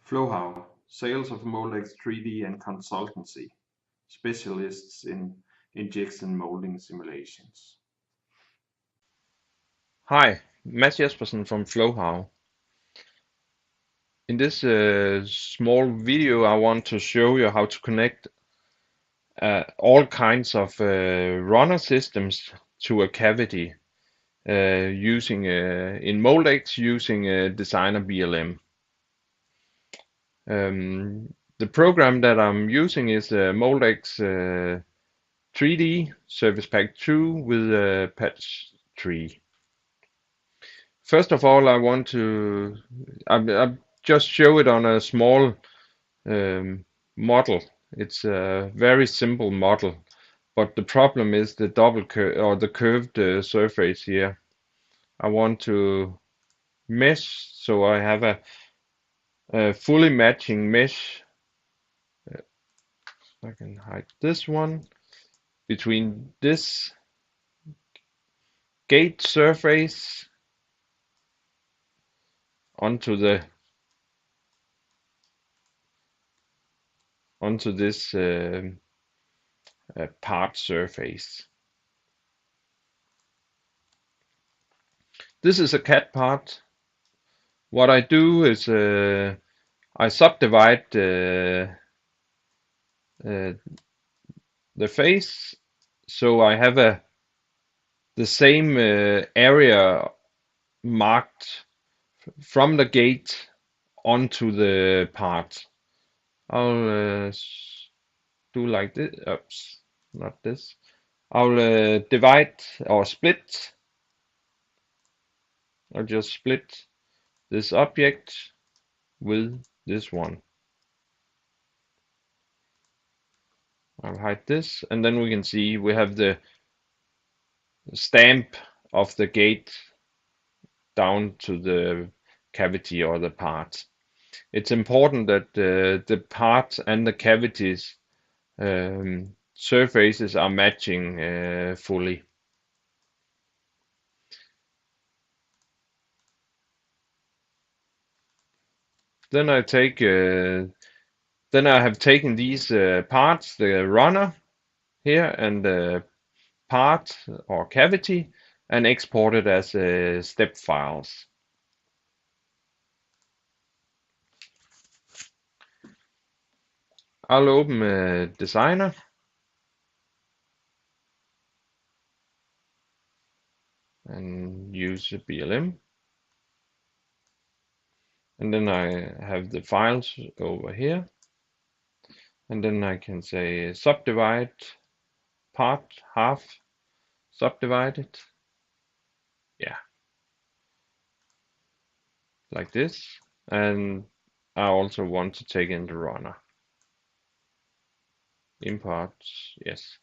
FlowHow, sales of Moldex3D and consultancy, specialists in injection molding simulations. Hi, Mads Jespersen from FlowHow. In this small video, I want to show you how to connect all kinds of runner systems to a cavity using in Moldex using Designer BLM. The program that I'm using is Moldex 3D Service Pack 2 with Patch 3. First of all, I want to I just show it on a small model. It's a very simple model, but the problem is the the curved surface here. I want to mesh, so I have a fully matching mesh. I can hide this one between this gate surface onto this part surface. This is a cat part. What I do is I subdivide the face, so I have the same area marked from the gate onto the part. I'll do like this. Oops, not this. I'll divide or split. I'll just split this object with this one. I'll hide this, and then we can see we have the stamp of the gate down to the cavity or the part. It's important that the part and the cavities surfaces are matching fully. Then I have taken these parts, the runner here and the part or cavity, and exported as step files. I'll open Designer and use the BLM. And then I have the files over here. And then I can say subdivide part, half, subdivide it. Yeah. Like this. And I also want to take in the runner. Import, yes.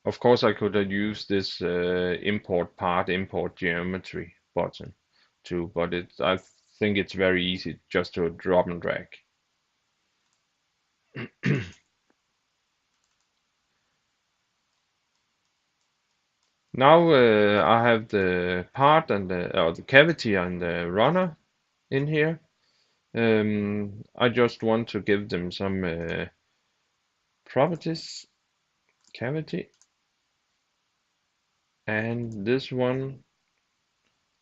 Of course, I could have used this import part, import geometry button too, but I think it's very easy just to drop and drag. Now I have the part and the cavity and the runner in here. I just want to give them some properties. Cavity, and this one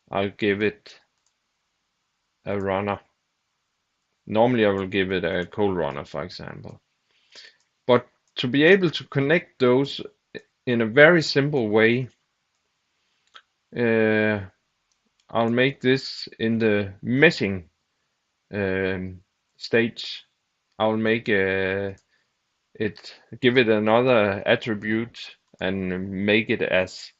I'll give it a runner. Normally I will give it a cold runner, for example. But to be able to connect those in a very simple way, I'll make this in the meshing stage. I'll make give it another attribute and make it as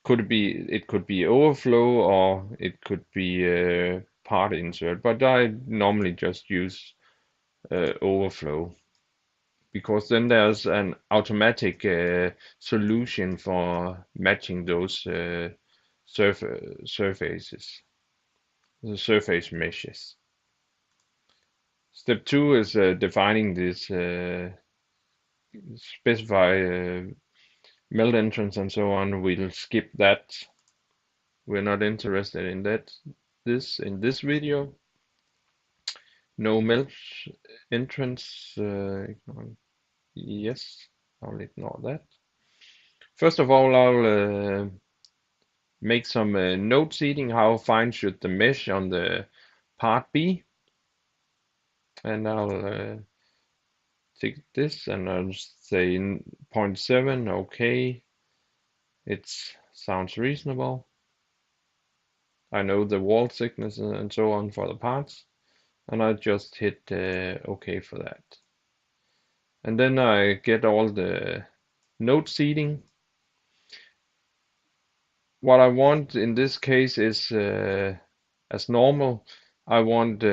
it could be overflow or it could be part insert, but I normally just use overflow, because then there's an automatic solution for matching those surfaces, the surface meshes. Step 2 is defining this, specify melt entrance and so on. We'll skip that. We're not interested in that in this video. no melt entrance. Yes, I'll ignore that. First of all, I'll make some node seeding. How fine should the mesh on the part be? And I'll take this and I'll say 0.7. Okay, it sounds reasonable. I know the wall thickness and so on for the parts, and I just hit OK for that. And then I get all the node seeding. What I want in this case is, as normal, I want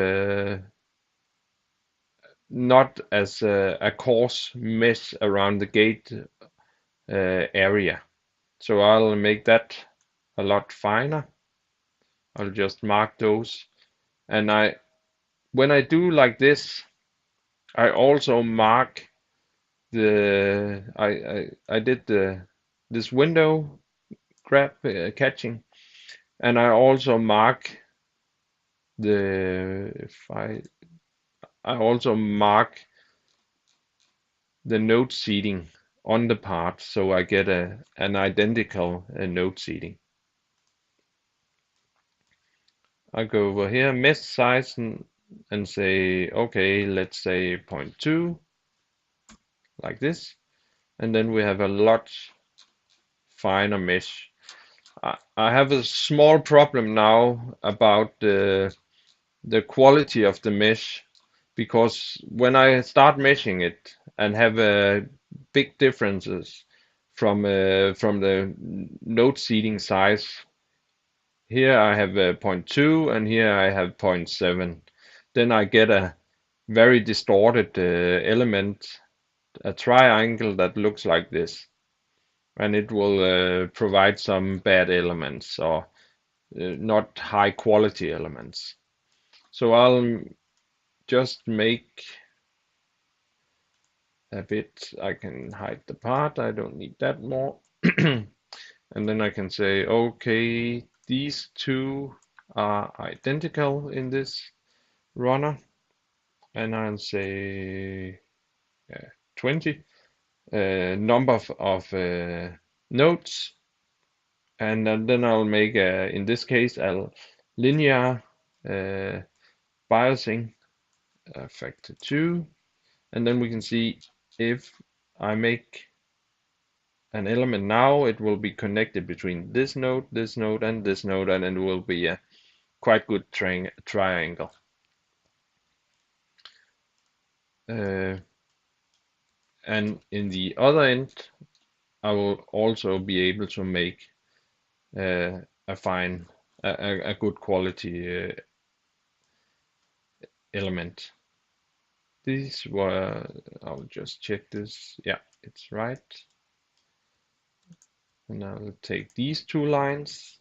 not as a coarse mesh around the gate area. So I'll make that a lot finer. I'll just mark those. And when I do like this, I also mark I did this window grab catching, and I also mark the node seeding on the part, so I get an identical node seeding. I go over here, mesh size, and say, okay, let's say 0.2, like this, and then we have a lot finer mesh. I have a small problem now about the quality of the mesh, because when I start meshing it and have big differences from the node seeding size, here I have 0.2 and here I have 0.7, then I get a very distorted element, a triangle that looks like this, and it will provide some bad elements or not high quality elements. So I'll just make a bit. I can hide the part, I don't need that more. And then I can say, okay, these two are identical in this runner, and I'll say 20 number of nodes, and then I'll make in this case a linear biasing factor 2, and then we can see if I make an element now, it will be connected between this node, and this node, and it will be a quite good triangle. And in the other end, I will also be able to make a good quality element. These were, I'll just check this. Yeah, it's right. And I'll take these two lines,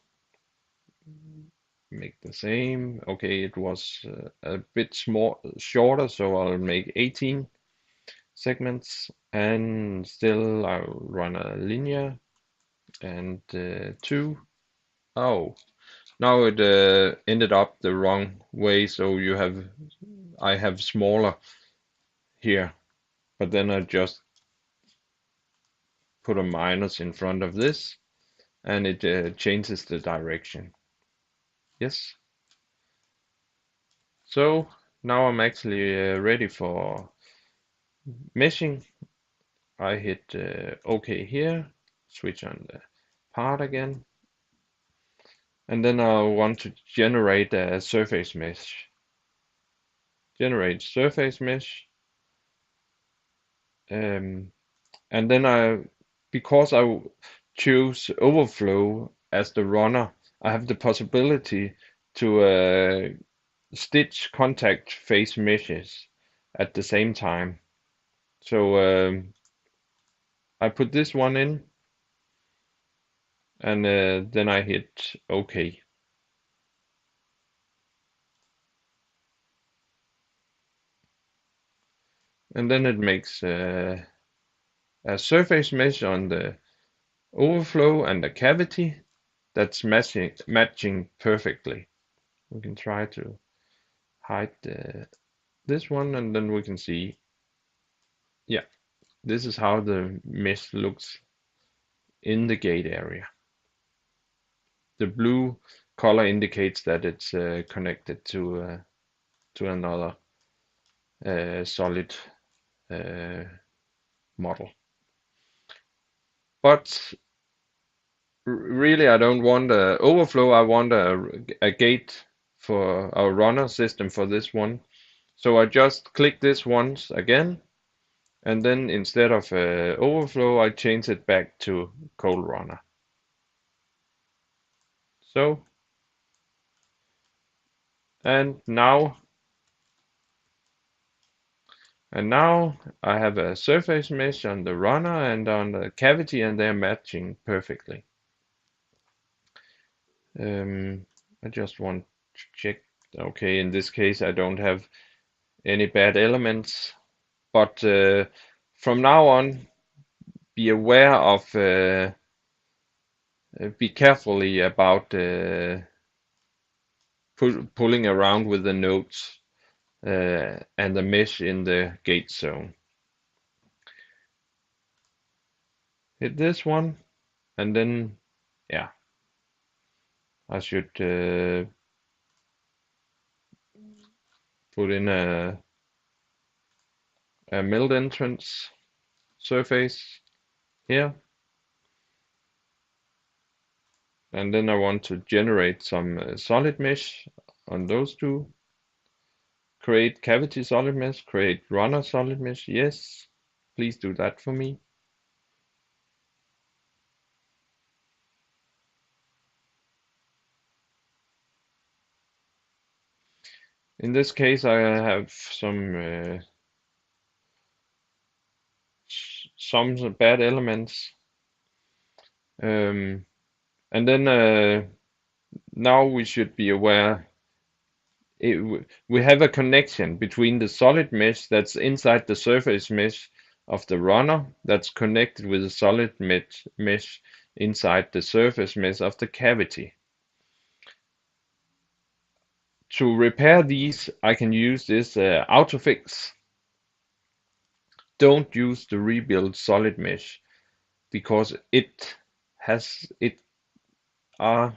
make the same. Okay, it was a bit shorter, so I'll make 18 segments, and still I'll run a linear and 2. Oh, now it ended up the wrong way, so I have smaller here, but then I just put a minus in front of this, and it changes the direction. Yes. So now I'm actually ready for meshing. I hit OK here, switch on the part again, and then I want to generate a surface mesh. Generate surface mesh, and then because I choose overflow as the runner, I have the possibility to stitch contact face meshes at the same time. So I put this one in, and then I hit OK. And then it makes a surface mesh on the overflow and the cavity that's matching perfectly. We can try to hide the this one, and then we can see, yeah, this is how the mesh looks in the gate area. The blue color indicates that it's connected to another solid model. But really, I don't want a overflow. I want a gate for our runner system for this one. So I just click this once again, and then instead of overflow, I change it back to cold runner. So, and now I have a surface mesh on the runner and on the cavity, and they're matching perfectly. I just want to check. Okay, in this case, I don't have any bad elements, but from now on, be aware of, be carefully about pulling around with the nodes and the mesh in the gate zone. Hit this one, and then, yeah, I should put in a milled entrance surface here, and then I want to generate some solid mesh on those two. Create cavity solid mesh, create runner solid mesh. Yes, please do that for me. In this case, I have some bad elements, and then now we should be aware. We have a connection between the solid mesh that's inside the surface mesh of the runner that's connected with the solid mesh inside the surface mesh of the cavity. To repair these, I can use this autofix. Don't use the rebuild solid mesh because it are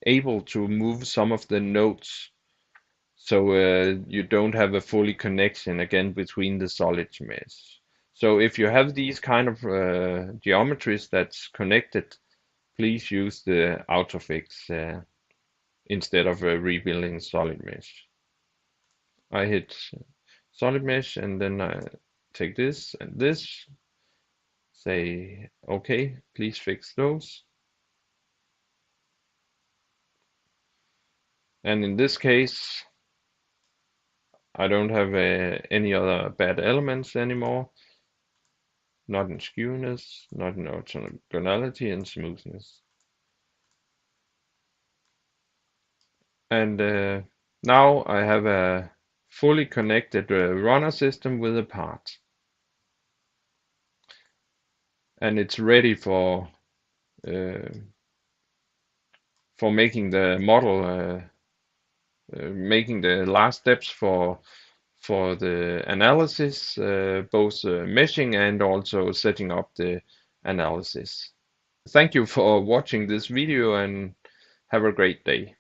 able to move some of the nodes, so you don't have a fully connection again between the solid mesh. So if you have these kind of geometries that's connected, please use the autofix instead of rebuilding solid mesh. I hit solid mesh, and then I take this and this, say okay, please fix those. And in this case, I don't have any other bad elements anymore. Not in skewness, not in orthogonality and smoothness. And now I have a fully connected runner system with a part. And it's ready for making the model, making the last steps for the analysis, both meshing and also setting up the analysis. Thank you for watching this video, and have a great day.